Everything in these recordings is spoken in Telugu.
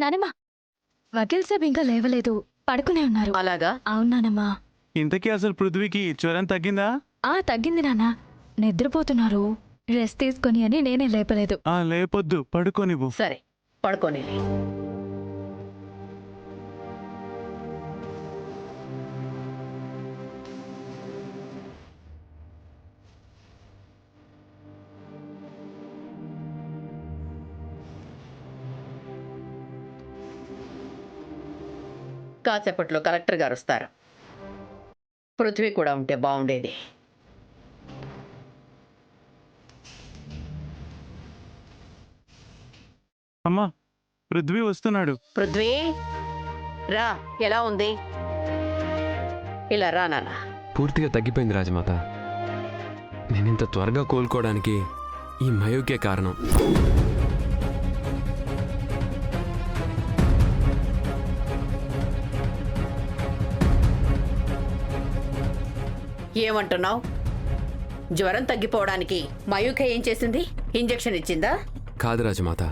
నానమ్మా, వకీల్ సాబ్ ఇంకా లేవలేదు, పడుకునే ఉన్నారు. అలాగా? అవును నానమ్మా. ఇంతకీ అసలు పృథ్వీకి జ్వరం తగ్గిందా? తగ్గింది నాన్న. నిద్రపోతున్నారు, రెస్ట్ తీసుకొని అని నేనే లేపలేదు. లేపొద్దు, పడుకోనివ్వు. సరే, పడుకోని. కాసేపట్లో కలెక్టర్ గారు వస్తారు. పృథ్వీ కూడా ఉంటే బాగుండేది. అమ్మా, పృథ్వీ వస్తున్నాడు. పృథ్వీ, రా. ఎలా ఉంది? ఇలా రా నాన్న. పూర్తిగా తగ్గిపోయింది రాజమాత. నేనింత త్వరగా కోలుకోవడానికి ఈ మయూకే కారణం. ఏమంటున్నావు? జ్వరం తగ్గిపోవడానికి మయూఖ ఏం చేసింది? ఇంజెక్షన్ ఇచ్చిందా? కాదు రాజమాత,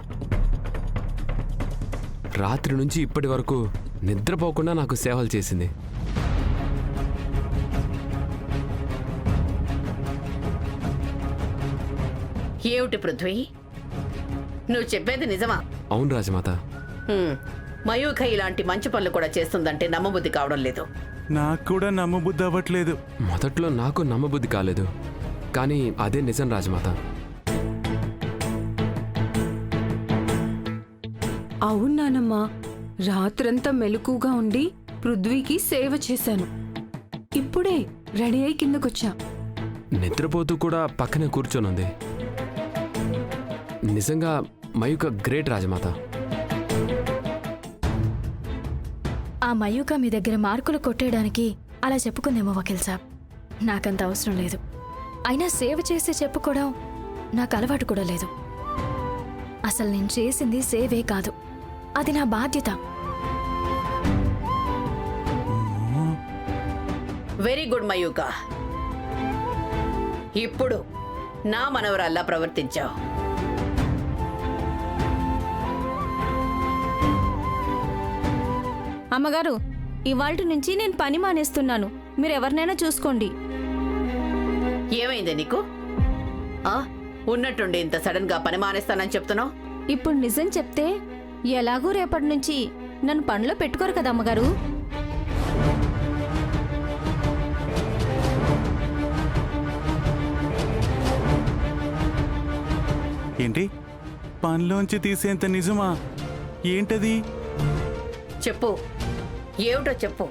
రాత్రి నుంచి ఇప్పటి వరకు నిద్రపోకుండా నాకు సేవలు చేసింది. ఏమిటి పృథ్వీ, నువ్వు చెప్పేది నిజమా? అవును రాజమాత. మయూఖ ఇలాంటి మంచి పనులు కూడా చేస్తుందంటే నమ్మబుద్ధి కావడం లేదు. నాకు కూడా నమ్మబుద్ధి అవ్వట్లేదు. మొదట్లో నాకు నమ్మబుద్ధి కాలేదు, కానీ అదే నిజం రాజమాత. అవును నానమ్మా, రాత్రంతా మెలకుగా ఉండి పృథ్వీకి సేవ చేశాను. ఇప్పుడే రెడీ అయి కిందకొచ్చా. నిద్రపోతూ కూడా పక్కనే కూర్చొనుంది. నిజంగా మయూక గ్రేట్ రాజమాత. ఆ మయూక మీ దగ్గర మార్కులు కొట్టేయడానికి అలా చెప్పుకుందేమో వకీల్ సాబ్. నాకంత అవసరం లేదు. అయినా సేవ చేస్తే చెప్పుకోవడం నాకు అలవాటు కూడా లేదు. అసలు నేను చేసింది సేవే కాదు, అది నా బాధ్యత. Very good Mayuka. ఇప్పుడు నా మనవరాల్లా ప్రవర్తించావు. అమ్మగారు, ఇవాల్టి నుంచి నేను పని మానేస్తున్నాను. మీరెవరినైనా చూసుకోండి. ఏమైంది నీకు? ఉన్నట్టుండి ఇంత సడన్ గా పని మానేస్తానని చెప్తున్నావు? ఇప్పుడు నిజం చెప్తే ఎలాగూ రేపటి నుంచి నన్ను పనిలో పెట్టుకోరు కదా అమ్మగారు. ఏంటి, పనిలోంచి తీసేంత నిజమా? ఏంటది? చెప్పు, ఏమిటో చెప్పు.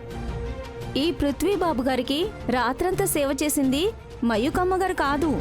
ఈ పృథ్వీ బాబు గారికి రాత్రంతా సేవ చేసింది మయూకమ్మగారు కాదు.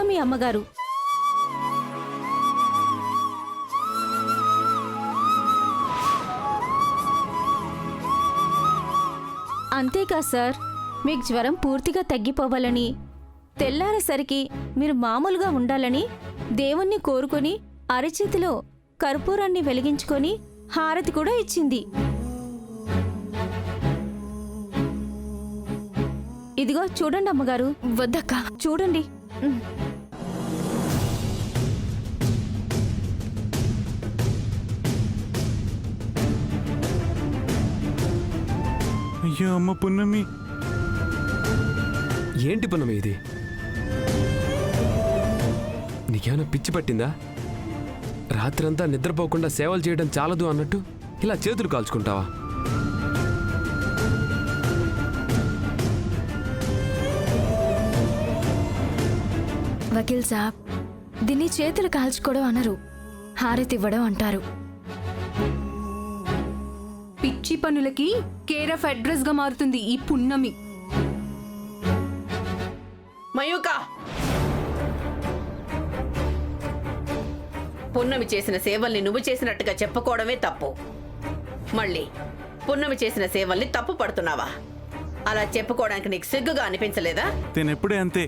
మీ అమ్మగారు అంతేకా సార్, మీకు జ్వరం పూర్తిగా తగ్గిపోవాలని, తెల్లారేసరికి మీరు మామూలుగా ఉండాలని దేవుణ్ణి కోరుకొని అరచేతిలో కర్పూరాన్ని వెలిగించుకొని హారతి కూడా ఇచ్చింది. ఇదిగో చూడండి అమ్మగారు. వద్దక్క, చూడండి. అయ్యో అమ్మ పున్నమి, ఏంటి పున్నమి ఇది? నీకేమైనా పిచ్చి పట్టిందా? రాత్రంతా నిద్రపోకుండా సేవలు చేయడం చాలదు అన్నట్టు ఇలా చేతులు కాల్చుకుంటావా? వకీల్ సాబ్, దీన్ని చేతులు కాల్చుకోవడం అనరు, హారతివ్వడం అంటారు. పిచ్చి పనులకి కేర్ ఆఫ్ అడ్రస్ గా మారుతుంది ఈ పున్నమి. మయూక, పున్నమి చేసిన సేవల్ని నువ్వు చేసినట్టుగా చెప్పుకోవడమే తప్పు. మళ్ళీ పున్నమి చేసిన సేవల్ని తప్పు పడుతున్నావా? అలా చెప్పుకోవడానికి నీకు సిగ్గుగా అనిపించలేదా? నేనెప్పుడే అంతే.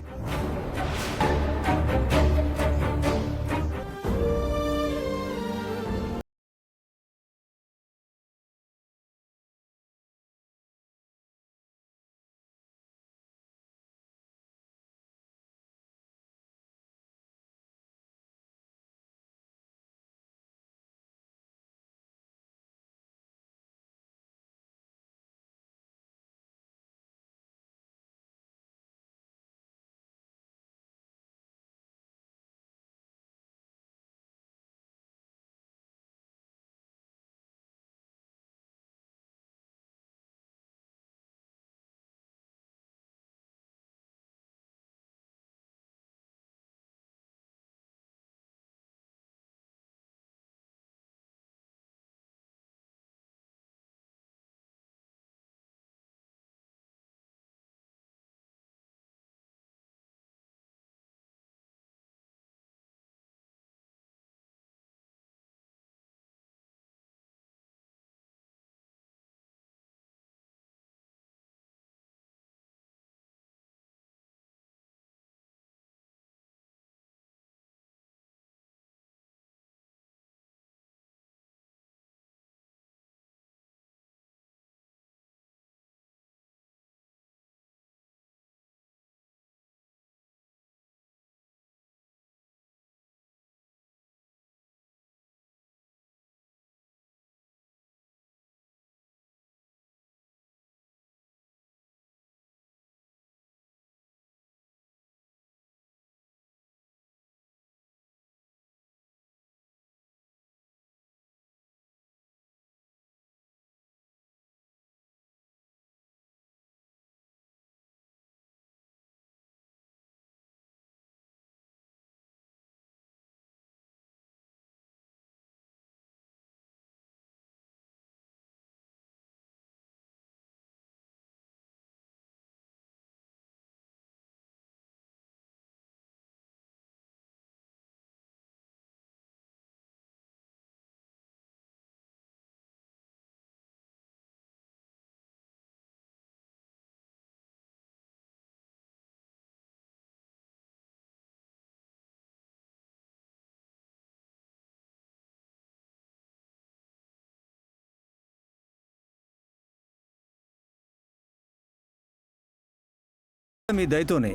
మీ దయతోనే.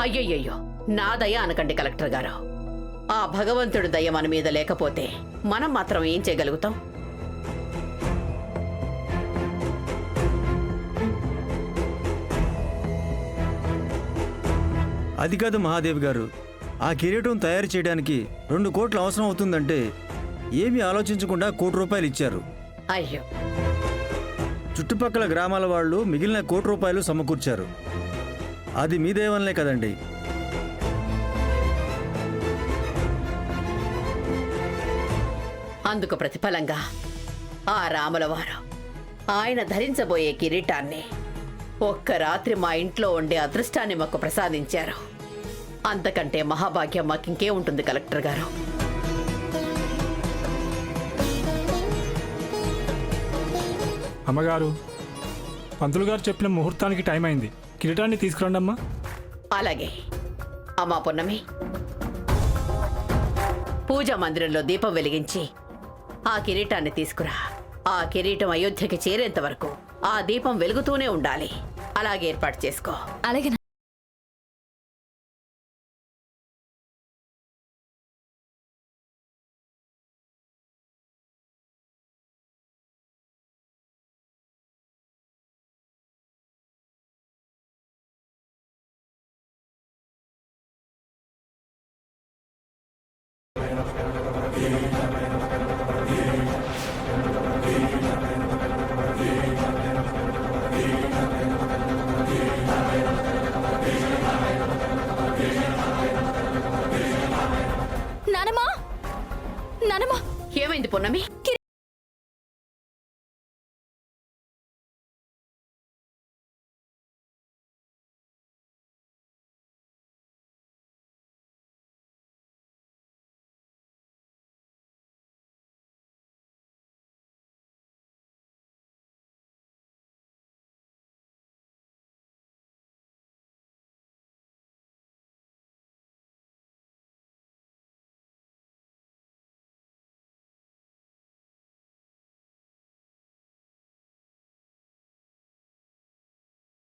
అయ్యయ్యో, నా దయ అనకండి కలెక్టర్ గారు. ఆ భగవంతుడి దయ మన మీద లేకపోతే మనం మాత్రం ఏం చేయగలుగుతాం? అది కాదు మహాదేవ్ గారు, ఆ కిరీటం తయారు చేయడానికి 2 కోట్లు అవసరం అవుతుందంటే ఏమీ ఆలోచించకుండా ₹1,00,00,000 ఇచ్చారు. అయ్యో, చుట్టుపక్కల గ్రామాల వాళ్ళు మిగిలిన ₹1,00,00,000 సమకూర్చారు. అది మీ దయవల్లే కదండి. అందుకు ప్రతిఫలంగా ఆ రాముల వారు ఆయన ధరించబోయే కిరీటాన్ని ఒక్క రాత్రి మా ఇంట్లో ఉండే అదృష్టాన్ని మాకు ప్రసాదించారు. అంతకంటే మహాభాగ్యం మాకింకే ఉంటుంది కలెక్టర్ గారు. అమ్మగారు, పంతులు గారు చెప్పిన ముహూర్తానికి టైం అయింది. కిరీటాన్ని తీసుకురండి అమ్మా. అలాగే అమ్మా పున్నమి, పూజా మందిరంలో దీపం వెలిగించి ఆ కిరీటాన్ని తీసుకురా. ఆ కిరీటం అయోధ్యకి చేరేంత వరకు ఆ దీపం వెలుగుతూనే ఉండాలి. అలాగే ఏర్పాటు చేసుకో. అలాగే పున్నమి?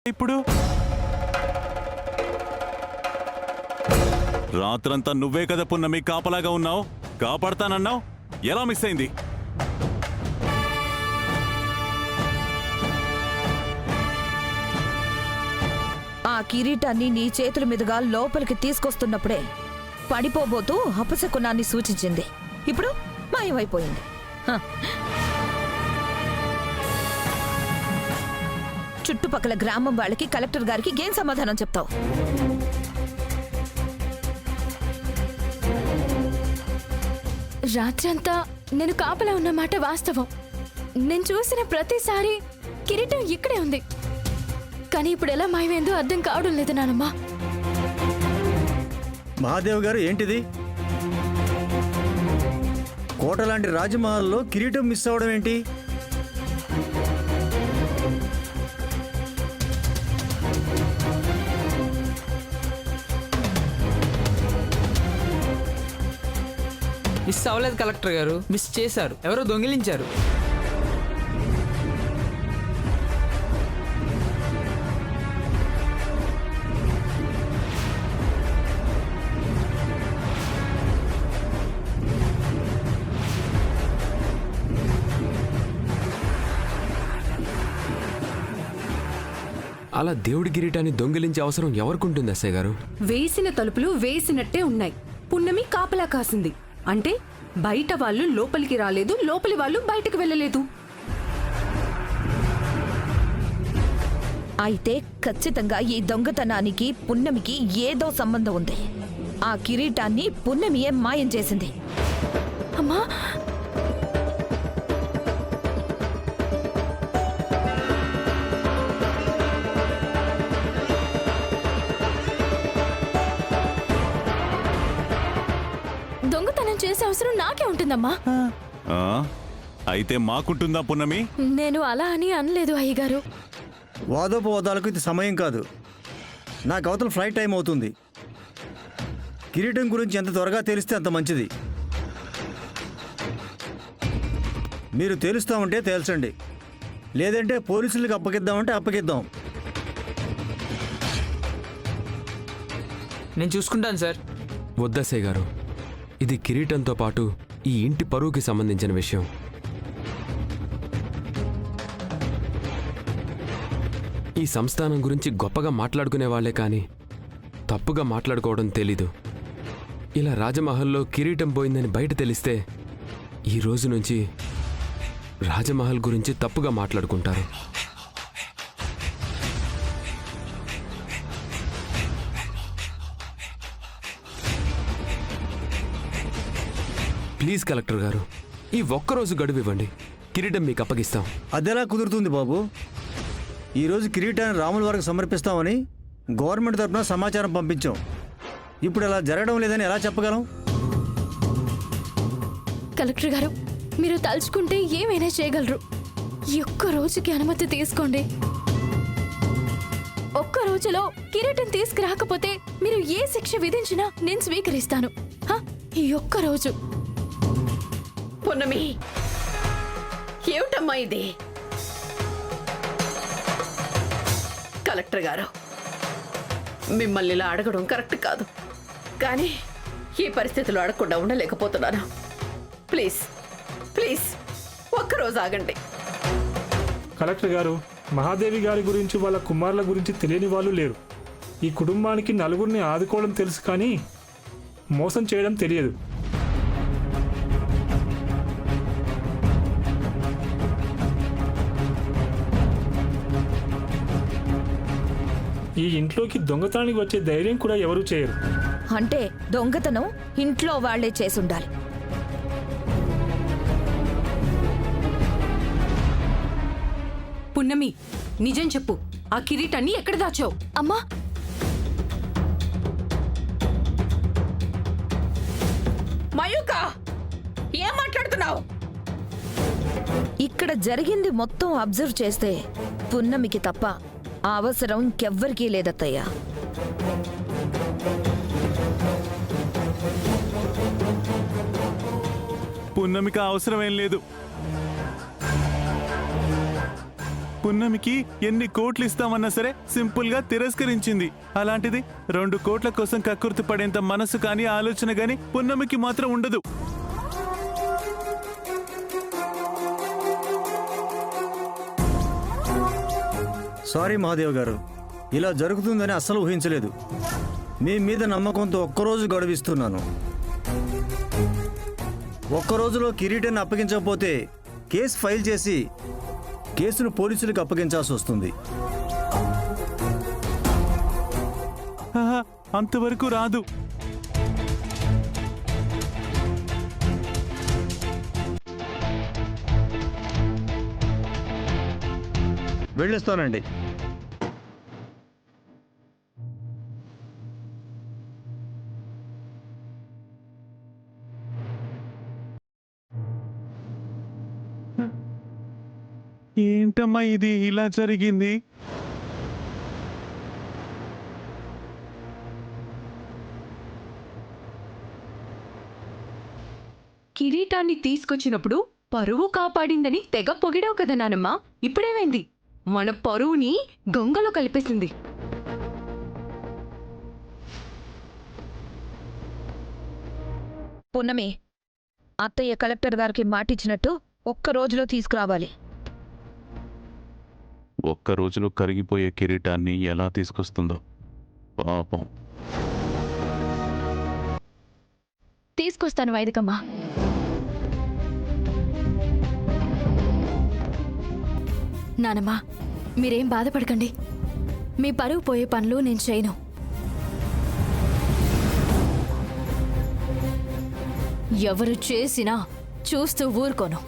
ఇప్పుడు రాత్రంతా నువ్వే కదా పున్నమి కాపలాగా ఉన్నావు, కాపాడతానన్నావు, ఎలా మిస్ అయింది? ఆ కిరీటాన్ని నీ చేతుల మీదుగా లోపలికి తీసుకొస్తున్నప్పుడే పడిపోబోతూ అపశకునాన్ని సూచించింది. ఇప్పుడు మాయమైపోయింది. హ. చుట్టుపక్కల గ్రామం వాళ్ళకి కలెక్టర్ గారికి ఏం సమాధానం చెప్తావు? రాత్రంతా నేను కాపలా ఉన్నమాట వాస్తవం. నేను చూసిన ప్రతిసారి కిరీటం ఇక్కడే ఉంది. కానీ ఇప్పుడు ఎలా మాయమైందో అర్థం కావడం లేదు నానమ్మా. మహాదేవ్ గారు ఏంటిది? కోట లాంటి రాజమహల్లో కిరీటం మిస్ అవ్వడం ఏంటి? మిస్ అవ్వలేదు కలెక్టర్ గారు, మిస్ చేశారు. ఎవరో దొంగిలించారు. అలా దేవుడి కిరీటాన్ని దొంగిలించే అవసరం ఎవరికుంటుంది అస్సయ్య గారు? వేసిన తలుపులు వేసినట్టే ఉన్నాయి. పున్నమి కాపలా కాసింది అంటే బయట వాళ్ళు లోపలికి రాలేదు, లోపలి వాళ్ళు బయటకు వెళ్ళలేదు. అయితే ఖచ్చితంగా ఈ దొంగతనానికి పున్నమికి ఏదో సంబంధం ఉంది. ఆ కిరీటాన్ని పున్నమియే మాయం చేసింది. అమ్మా, దొంగతనం చేసే అవసరం నాకే ఉంటుందమ్మా. ఆ, అయితే మాకుంటుందా పున్నమి? నేను అలా అని అనలేదు అయ్యగారు. వాదోపవాదాలకు ఇది సమయం కాదు. నాకు అవతల ఫ్లైట్ టైం అవుతుంది. కిరీటం గురించి ఎంత త్వరగా తెలిస్తే అంత మంచిది. మీరు తేలుస్తామంటే తేల్చండి, లేదంటే పోలీసులకు అప్పగిద్దామంటే అప్పగిద్దాం. నేను చూసుకుంటాను సార్. వద్దస్సయ్య గారు, ఇది కిరీటంతో పాటు ఈ ఇంటి పరువుకి సంబంధించిన విషయం. ఈ సంస్థానం గురించి గొప్పగా మాట్లాడుకునే వాళ్ళే కానీ తప్పుగా మాట్లాడుకోవడం తెలీదు. ఇలా రాజమహల్లో కిరీటం పోయిందని బయట తెలిస్తే ఈ రోజు నుంచి రాజమహల్ గురించి తప్పుగా మాట్లాడుకుంటారు. ప్లీజ్ కలెక్టర్ గారు, ఈ ఒక్కరోజు గడువు ఇవ్వండి, కిరీటం మీకు అప్పగిస్తాం. అదెలా కుదురుతుంది బాబు? ఈరోజు కిరీటాన్ని రాముల వారికి సమర్పిస్తామని గవర్నమెంట్ తరఫున సమాచారం పంపించాం. ఇప్పుడు అలా జరగడం లేదని ఎలా చెప్పగలం? కలెక్టర్ గారు, మీరు తలుచుకుంటే ఏమైనా చేయగలరు. ఈ ఒక్క రోజుకి అనుమతి తీసుకోండి. ఒక్క రోజులో కిరీటం తీసుకురాకపోతే మీరు ఏ శిక్ష విధించినా నేను స్వీకరిస్తాను. ఈ ఒక్క రోజు. పున్నమి, ఏమిటమ్మా ఇది? కలెక్టర్ గారు, మిమ్మల్ని ఇలా అడగడం కరెక్ట్ కాదు, కానీ ఈ పరిస్థితిలో అడగకుండా ఉండలేకపోతున్నాను. ప్లీజ్ ప్లీజ్ ఒక్కరోజు ఆగండి. కలెక్టర్ గారు, మహాదేవి గారి గురించి వాళ్ళ కుమారుల గురించి తెలియని వాళ్ళు లేరు. ఈ కుటుంబానికి నలుగురిని ఆదుకోవడం తెలుసు, కానీ మోసం చేయడం తెలియదు. ఈ ఇంట్లోకి దొంగతనానికి వచ్చే ధైర్యం కూడా ఎవరూ చేయరు. అంటే దొంగతనం ఇంట్లో వాళ్లే చేసుండాలి. పున్నమి నిజం చెప్పు, ఆ కిరీటాన్ని ఎక్కడ దాచావు? అమ్మా, మయూక, ఏం మాట్లాడుతున్నావు? ఇక్కడ జరిగింది మొత్తం అబ్జర్వ్ చేస్తే పున్నమికి తప్ప ఆ అవసరం ఇంకెవ్వరికీ లేదత్తయ్యా. పున్నమికి అవసరం ఏం లేదు. పున్నమికి ఎన్ని కోట్లు ఇస్తామన్నా సరే సింపుల్ గా తిరస్కరించింది. అలాంటిది 2 కోట్ల కోసం కక్కుర్తి పడేంత మనసు కానీ ఆలోచన కానీ పున్నమికి మాత్రం ఉండదు. సారీ మహాదేవ్ గారు, ఇలా జరుగుతుందని అస్సలు ఊహించలేదు. మీ మీద నమ్మకంతో ఒక్కరోజు గడువిస్తున్నాను. ఒక్కరోజులో కిరీటాన్ని అప్పగించకపోతే కేసు ఫైల్ చేసి కేసును పోలీసులకు అప్పగించాల్సి వస్తుంది. ఆహా, అంతవరకు రాదు. వెళ్ళిస్తానండి. ఏంటమ్మా ఇది ఇలా జరిగింది? కిరీటాన్ని తీసుకొచ్చినప్పుడు పరువు కాపాడిందని తెగ పొగిడావు కదా నానమ్మ, ఇప్పుడేమైంది? మన పరువుని గంగలో కలిపేసింది. పున్నమి, అత్తయ్య కలెక్టర్ గారికి మాటిచ్చినట్టు ఒక్క రోజులో తీసుకురావాలి. ఒక్క రోజులో కరిగిపోయే కిరీటాన్ని ఎలా తీసుకొస్తుందో పాపం. తీసుకొస్తాను వైదికమ్మ. నానమ్మ, మీరేం బాధపడకండి. మీ పరువు పోయే పనులు నేను చేయను. ఎవరు చేసినా చూస్తూ ఊరుకోను.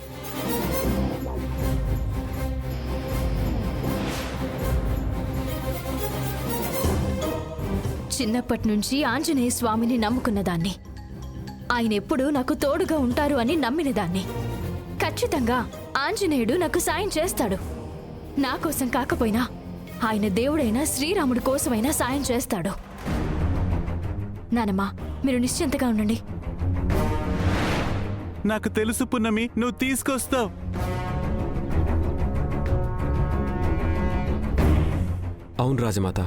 చిన్నప్పటి నుంచి ఆంజనేయ స్వామిని నమ్ముకున్నదాన్ని. ఆయన ఎప్పుడూ నాకు తోడుగా ఉంటారు అని నమ్మినదాన్ని. ఖచ్చితంగా ఆంజనేయుడు నాకు సాయం చేస్తాడు. నా కోసం కాకపోయినా ఆయన దేవుడైన శ్రీరాముడి కోసమైనా సాయం చేస్తాడు. నానమ్మ, మీరు నిశ్చింతగా ఉండండి. నాకు తెలుసు పున్నమి, నువ్వు తీసుకొస్తావు. అవును రాజమాత,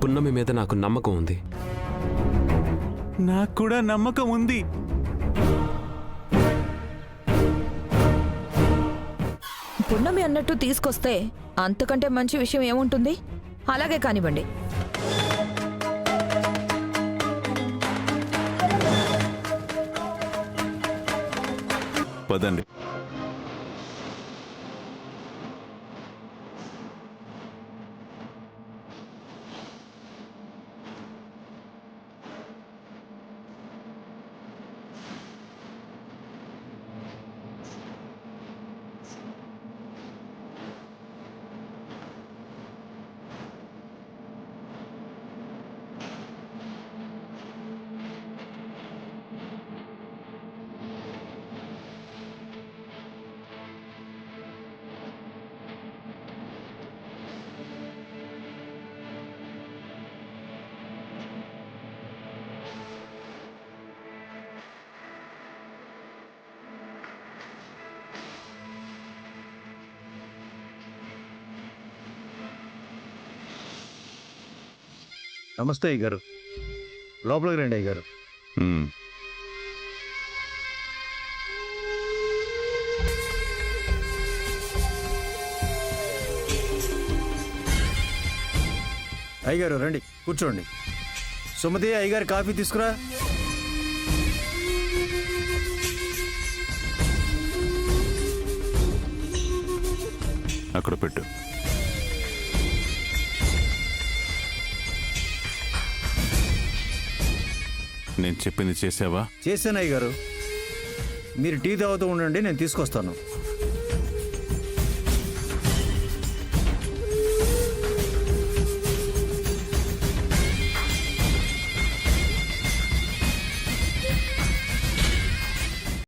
పున్నమి మీద నాకు నమ్మకం ఉంది. నాకు కూడా నమ్మకం ఉంది. పున్నమి అన్నట్టు తీసుకొస్తే అంతకంటే మంచి విషయం ఏముంటుంది? అలాగే కానివ్వండి. పదండి. నమస్తే అయ్యగారు, లోపలికి రండి అయ్యగారు. అయ్యగారు రండి, కూర్చోండి. సుమతి, అయ్యగారు కాఫీ తీసుకురా. అక్కడ పెట్టు. నేను చెప్పింది చేసావా? చేశాను అయ్యగారు. మీరు టీ తాగుతూ ఉండండి, నేను తీసుకొస్తాను.